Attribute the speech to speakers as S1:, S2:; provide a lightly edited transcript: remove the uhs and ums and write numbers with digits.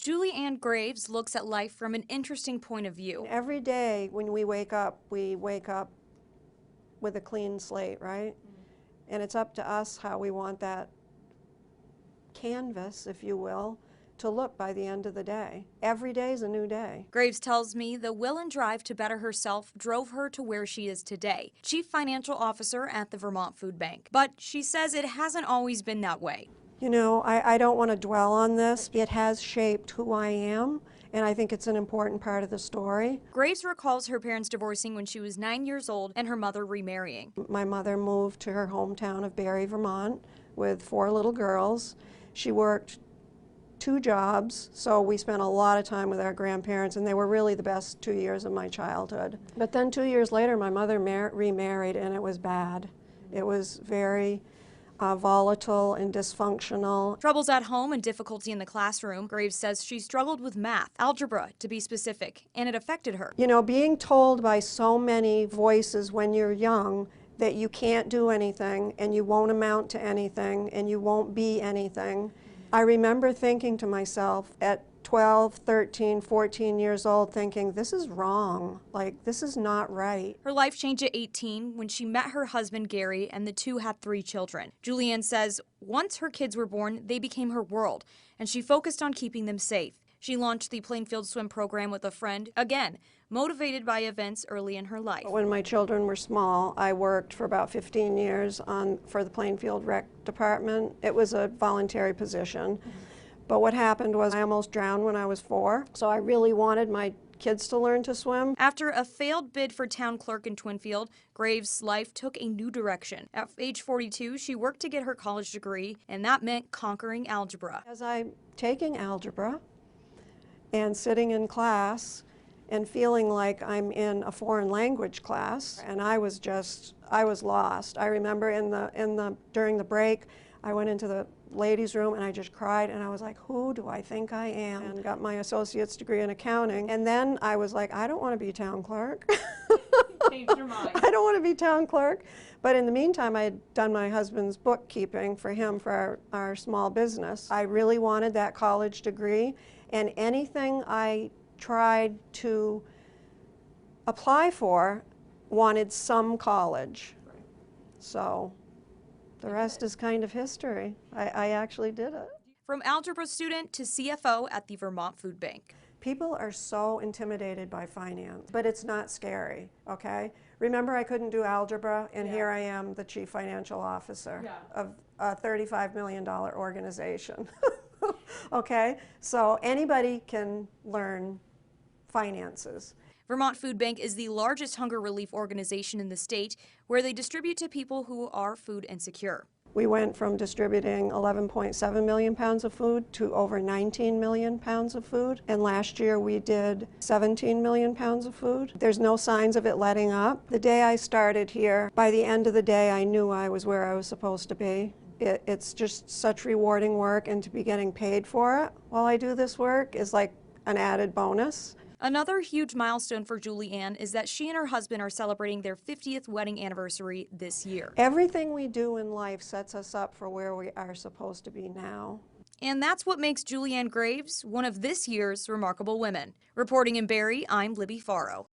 S1: Julie Ann Graves looks at life from an interesting point of view.
S2: Every day when we wake up with a clean slate, right? And it's up to us how we want that canvas, if you will, to look by the end of the day. Every day is a new day.
S1: Graves tells me the will and drive to better herself drove her to where she is today, Chief Financial Officer at the Vermont Food Bank. But she says it hasn't always been that way.
S2: You know, I don't want to dwell on this. It has shaped who I am, and I think it's an important part of the story.
S1: Graves recalls her parents divorcing when she was 9 years old and her mother remarrying.
S2: My mother moved to her hometown of Barre, Vermont with 4 little girls. She worked 2 jobs, so we spent a lot of time with our grandparents, and they were really the best 2 years of my childhood. But then 2 years later, my mother remarried, and it was bad. It was very volatile and dysfunctional.
S1: Troubles at home and difficulty in the classroom. Graves says she struggled with math, algebra to be specific, and it affected her.
S2: You know, being told by so many voices when you're young that you can't do anything and you won't amount to anything and you won't be anything. I remember thinking to myself at 12, 13, 14 years old, thinking, this is wrong. Like, this is not right.
S1: Her life changed at 18 when she met her husband, Gary, and the two had 3 children. Julie Ann says once her kids were born, they became her world, and she focused on keeping them safe. She launched the Plainfield Swim program with a friend, again, motivated by events early in her life.
S2: When my children were small, I worked for about 15 years for the Plainfield Rec Department. It was a voluntary position. But what happened was I almost drowned when I was 4, so I really wanted my kids to learn to swim.
S1: After a failed bid for town clerk in Twinfield, Graves' life took a new direction. At age 42, she worked to get her college degree, and that meant conquering algebra.
S2: As I'm taking algebra and sitting in class and feeling like I'm in a foreign language class, and I was lost. I remember during the break, I went into the ladies' room and I just cried, and I was like, who do I think I am? And got my associate's degree in accounting. And then I was like, I don't want to be town clerk.
S1: Changed your mind.
S2: I don't want to be town clerk. But in the meantime, I had done my husband's bookkeeping for him for our small business. I really wanted that college degree, and anything I tried to apply for wanted some college. So the rest is kind of history. I actually did it.
S1: From algebra student to CFO at the Vermont Food Bank.
S2: People are so intimidated by finance, but it's not scary, okay? Remember, I couldn't do algebra, and here I am, the chief financial officer of a $35 million organization, okay? So anybody can learn finances.
S1: Vermont Food Bank is the largest hunger relief organization in the state, where they distribute to people who are food insecure.
S2: We went from distributing 11.7 million pounds of food to over 19 million pounds of food. And last year we did 17 million pounds of food. There's no signs of it letting up. The day I started here, by the end of the day, I knew I was where I was supposed to be. It's just such rewarding work, and to be getting paid for it while I do this work is like an added bonus.
S1: Another huge milestone for Julie Ann is that she and her husband are celebrating their 50th wedding anniversary this year.
S2: Everything we do in life sets us up for where we are supposed to be now.
S1: And that's what makes Julie Ann Graves one of this year's remarkable women. Reporting in Barre, I'm Libby Faro.